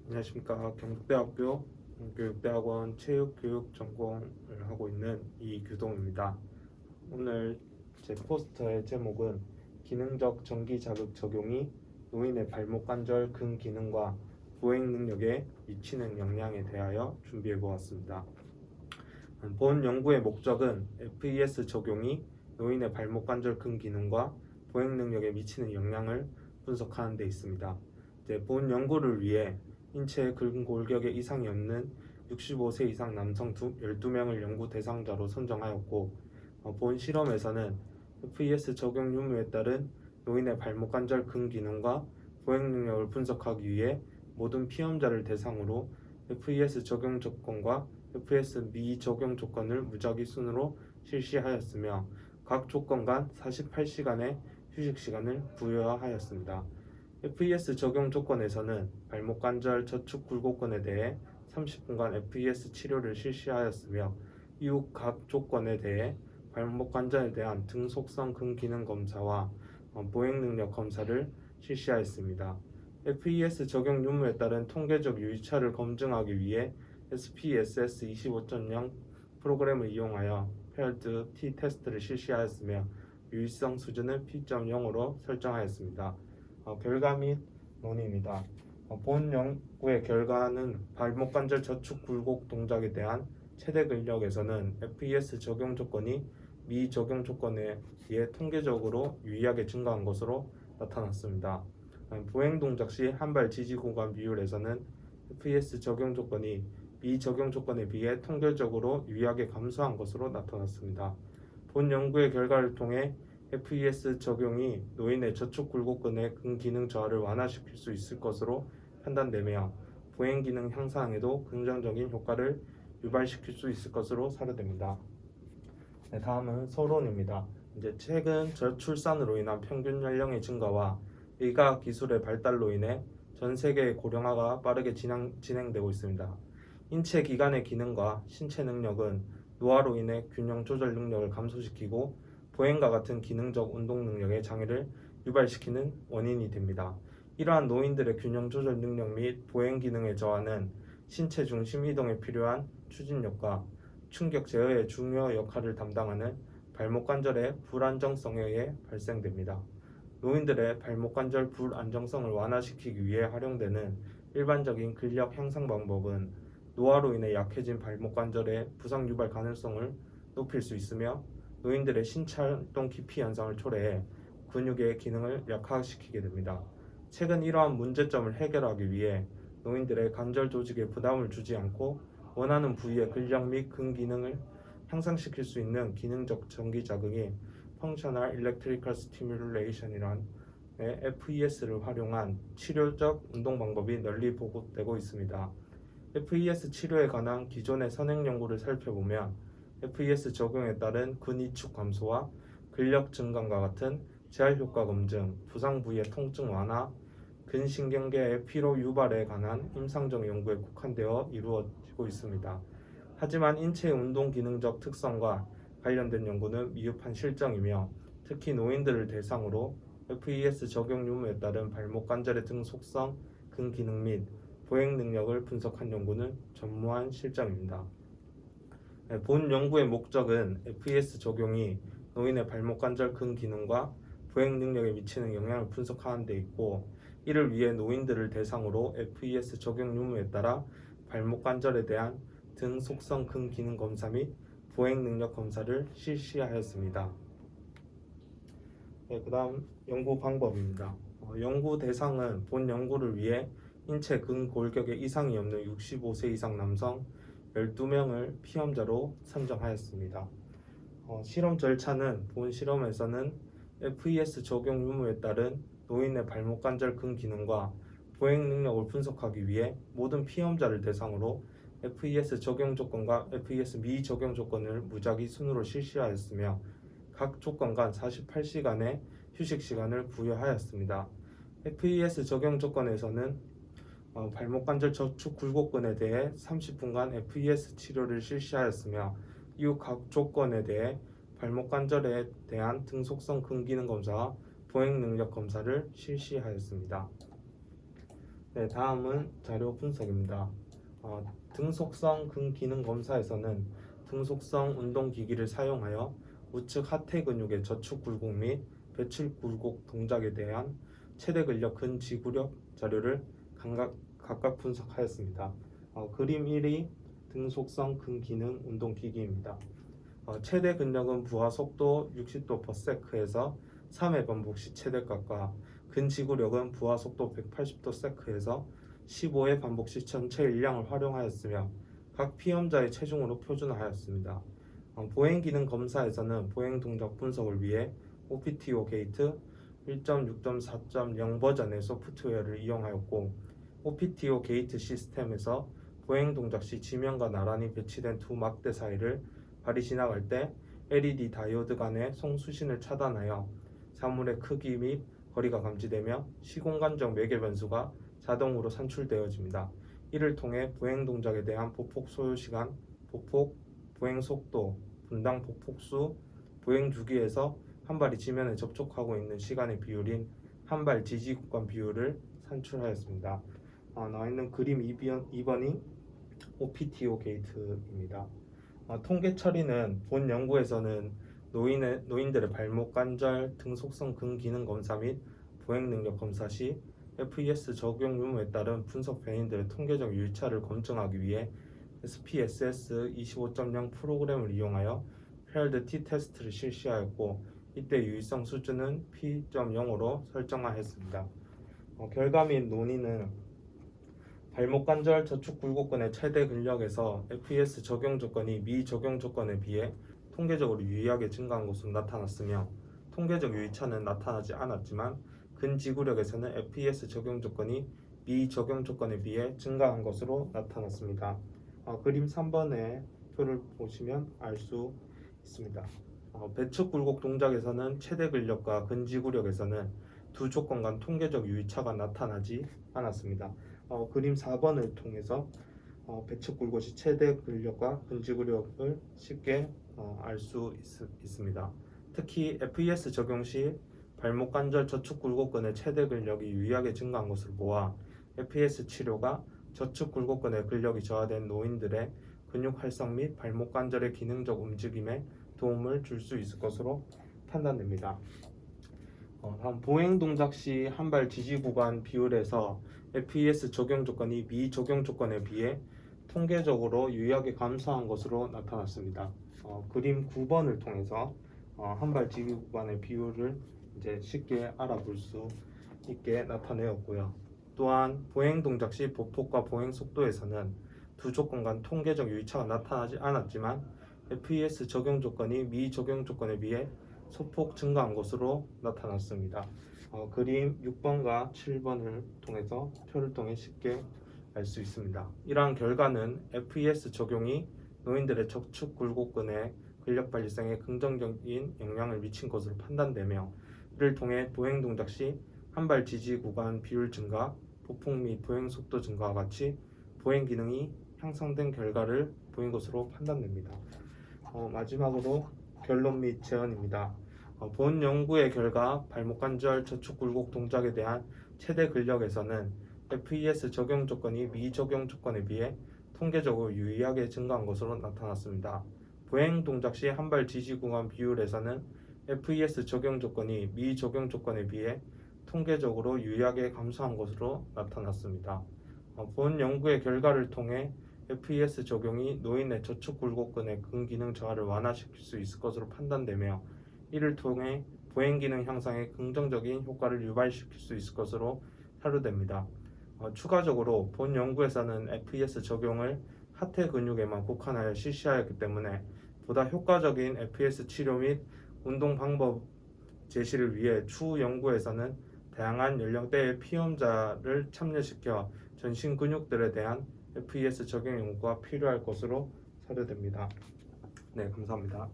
안녕하십니까. 경북대학교 교육대학원 체육교육 전공을 하고 있는 이규동입니다. 오늘 제 포스터의 제목은 기능적 전기 자극 적용이 노인의 발목 관절 근기능과 보행 능력에 미치는 영향에 대하여 준비해 보았습니다. 본 연구의 목적은 FES 적용이 노인의 발목 관절 근기능과 보행 능력에 미치는 영향을 분석하는 데 있습니다. 본 연구를 위해 인체의 근골격에 이상이 없는 65세 이상 남성 12명을 연구 대상자로 선정하였고, 본 실험에서는 FES 적용 유무에 따른 노인의 발목 관절 근기능과 보행 능력을 분석하기 위해 모든 피험자를 대상으로 FES 적용 조건과 FES 미적용 조건을 무작위 순으로 실시하였으며 각 조건 간 48시간의 휴식 시간을 부여하였습니다. FES 적용 조건에서는 발목 관절 저축 굴곡근에 대해 30분간 FES 치료를 실시하였으며 이후 각 조건에 대해 발목 관절에 대한 등 속성 근기능 검사와 보행 능력 검사를 실시하였습니다. FES 적용 유무에 따른 통계적 유의차를 검증하기 위해 SPSS 25.0 프로그램을 이용하여 페어드 T-테스트를 실시하였으며 유의성 수준을 P.0으로 설정하였습니다. 결과 및 논의입니다. 본 연구의 결과는 발목 관절 저축 굴곡 동작에 대한 최대 근력에서는 FES 적용 조건이 미적용 조건에 비해 통계적으로 유의하게 증가한 것으로 나타났습니다. 보행 동작 시 한발 지지 구간 비율에서는 FES 적용 조건이 미적용 조건에 비해 통계적으로 유의하게 감소한 것으로 나타났습니다. 본 연구의 결과를 통해 FES 적용이 노인의 저축 굴곡근의 근기능 저하를 완화시킬 수 있을 것으로 판단되며 보행 기능 향상에도 긍정적인 효과를 유발시킬 수 있을 것으로 사료됩니다. 다음은 서론입니다. 최근 저출산으로 인한 평균 연령의 증가와 의학 기술의 발달로 인해 전 세계의 고령화가 빠르게 진행되고 있습니다. 인체 기관의 기능과 신체 능력은 노화로 인해 균형 조절 능력을 감소시키고 보행과 같은 기능적 운동 능력의 장애를 유발시키는 원인이 됩니다. 이러한 노인들의 균형 조절 능력 및 보행 기능의 저하는 신체 중심 이동에 필요한 추진력과 충격 제어의 중요 역할을 담당하는 발목 관절의 불안정성에 의해 발생됩니다. 노인들의 발목 관절 불안정성을 완화시키기 위해 활용되는 일반적인 근력 향상 방법은 노화로 인해 약해진 발목 관절의 부상 유발 가능성을 높일 수 있으며 노인들의 신체 활동 기피 현상을 초래해 근육의 기능을 약화시키게 됩니다. 최근 이러한 문제점을 해결하기 위해 노인들의 관절 조직에 부담을 주지 않고 원하는 부위의 근력 및 근기능을 향상시킬 수 있는 기능적 전기 자극이 Functional Electrical Stimulation이란 FES를 활용한 치료적 운동 방법이 널리 보고되고 있습니다. FES 치료에 관한 기존의 선행 연구를 살펴보면 FES 적용에 따른 근위축 감소와 근력 증강과 같은 재활 효과 검증, 부상 부위의 통증 완화, 근신경계의 피로 유발에 관한 임상적 연구에 국한되어 이루어지고 있습니다. 하지만 인체의 운동 기능적 특성과 관련된 연구는 미흡한 실정이며 특히 노인들을 대상으로 FES 적용 유무에 따른 발목 관절의 등 속성, 근기능 및 보행 능력을 분석한 연구는 전무한 실정입니다. 본 연구의 목적은 FES 적용이 노인의 발목 관절 근기능과 보행 능력에 미치는 영향을 분석하는 데 있고, 이를 위해 노인들을 대상으로 FES 적용 유무에 따라 발목 관절에 대한 등 속성 근기능 검사 및 보행 능력 검사를 실시하였습니다. 그 다음 연구 방법입니다. 연구 대상은 본 연구를 위해 인체 근골격에 이상이 없는 65세 이상 남성 12명을 피험자로 선정하였습니다. 실험 절차는 본 실험에서는 FES 적용 유무에 따른 노인의 발목 관절 근기능과 보행 능력을 분석하기 위해 모든 피험자를 대상으로 FES 적용 조건과 FES 미적용 조건을 무작위 순으로 실시하였으며 각 조건 간 48시간의 휴식 시간을 부여하였습니다. FES 적용 조건에서는 발목 관절 저축 굴곡근에 대해 30분간 FES 치료를 실시하였으며 이후 각 조건에 대해 발목 관절에 대한 등 속성 근기능 검사와 보행 능력 검사를 실시하였습니다. 네, 다음은 자료 분석입니다. 등속성 근기능 검사에서는 등속성 운동기기를 사용하여 우측 하태 근육의 저축 굴곡 및 배출 굴곡 동작에 대한 최대 근력 근지구력 자료를 각각 분석하였습니다. 그림 1이 등속성 근기능 운동기기입니다. 최대 근력은 부하 속도 60도/s에서 3회 반복 시 최대값과 근지구력은 부하 속도 180도/s에서 15회 반복 시 전체 일량을 활용하였으며 각 피험자의 체중으로 표준화하였습니다. 보행 기능 검사에서는 보행 동작 분석을 위해 OPTO 게이트 1.6.4.0 버전의 소프트웨어를 이용하였고, OPTO 게이트 시스템에서 보행 동작 시 지면과 나란히 배치된 두 막대 사이를 발이 지나갈 때 LED 다이오드 간의 송수신을 차단하여 사물의 크기 및 거리가 감지되며 시공간적 매개 변수가 자동으로 산출되어집니다. 이를 통해 보행 동작에 대한 보폭 소요 시간, 보폭, 보행 속도, 분당 보폭수, 보행 주기에서 한 발이 지면에 접촉하고 있는 시간의 비율인 한 발 지지 구간 비율을 산출하였습니다. 나와 있는 그림 2번이 OPTO 게이트입니다. 통계 처리는 본 연구에서는 노인들의 발목 관절 등속성 근기능 검사 및 보행 능력 검사 시 FES 적용 유무에 따른 분석 변인들의 통계적 유의차를 검증하기 위해 SPSS 25.0 프로그램을 이용하여 페어드 T 테스트를 실시하였고, 이때 유의성 수준은 P.0으로 설정하였습니다. 결과 및 논의는 발목 관절 저축 굴곡근의 최대 근력에서 FES 적용 조건이 미적용 조건에 비해 통계적으로 유의하게 증가한 것으로 나타났으며, 통계적 유의차는 나타나지 않았지만 근지구력에서는 FES 적용 조건이 미적용 조건에 비해 증가한 것으로 나타났습니다. 그림 3번의 표를 보시면 알 수 있습니다. 배측 굴곡 동작에서는 최대 근력과 근지구력에서는 두 조건 간 통계적 유의차가 나타나지 않았습니다. 그림 4번을 통해서 배측 굴곡이 최대 근력과 근지구력을 쉽게 알 수 있습니다. 특히 FES 적용 시 발목 관절 저축 굴곡근의 최대 근력이 유의하게 증가한 것으로 보아 FES 치료가 저축 굴곡근의 근력이 저하된 노인들의 근육 활성 및 발목 관절의 기능적 움직임에 도움을 줄 수 있을 것으로 판단됩니다. 다음 보행 동작 시 한 발 지지 구간 비율에서 FES 적용 조건이 미적용 조건에 비해 통계적으로 유의하게 감소한 것으로 나타났습니다. 그림 9번을 통해서 한 발 지지 구간의 비율을 이제 쉽게 알아볼 수 있게 나타내었고요. 또한 보행 동작 시 보폭과 보행 속도에서는 두 조건 간 통계적 유의차가 나타나지 않았지만 FES 적용 조건이 미적용 조건에 비해 소폭 증가한 것으로 나타났습니다. 그림 6번과 7번을 통해서 표를 통해 쉽게 알 수 있습니다. 이러한 결과는 FES 적용이 노인들의 저축 굴곡근의 근력 발생에 긍정적인 영향을 미친 것으로 판단되며, 이를 통해 보행 동작 시 한 발 지지 구간 비율 증가, 보폭 및 보행 속도 증가와 같이 보행 기능이 향상된 결과를 보인 것으로 판단됩니다. 마지막으로 결론 및 제언입니다. 본 연구의 결과 발목 관절 저축 굴곡 동작에 대한 최대 근력에서는 FES 적용 조건이 미적용 조건에 비해 통계적으로 유의하게 증가한 것으로 나타났습니다. 보행 동작 시 한 발 지지 구간 비율에서는 FES 적용 조건이 미적용 조건에 비해 통계적으로 유의하게 감소한 것으로 나타났습니다. 본 연구의 결과를 통해 FES 적용이 노인의 저축 굴곡근의 근기능 저하를 완화시킬 수 있을 것으로 판단되며, 이를 통해 보행 기능 향상에 긍정적인 효과를 유발시킬 수 있을 것으로 사료됩니다. 추가적으로 본 연구에서는 FES 적용을 하태 근육에만 국한하여 실시하였기 때문에 보다 효과적인 FES 치료 및 운동 방법 제시를 위해 추후 연구에서는 다양한 연령대의 피험자를 참여시켜 전신 근육들에 대한 FES 적용 연구가 필요할 것으로 사료됩니다. 네, 감사합니다.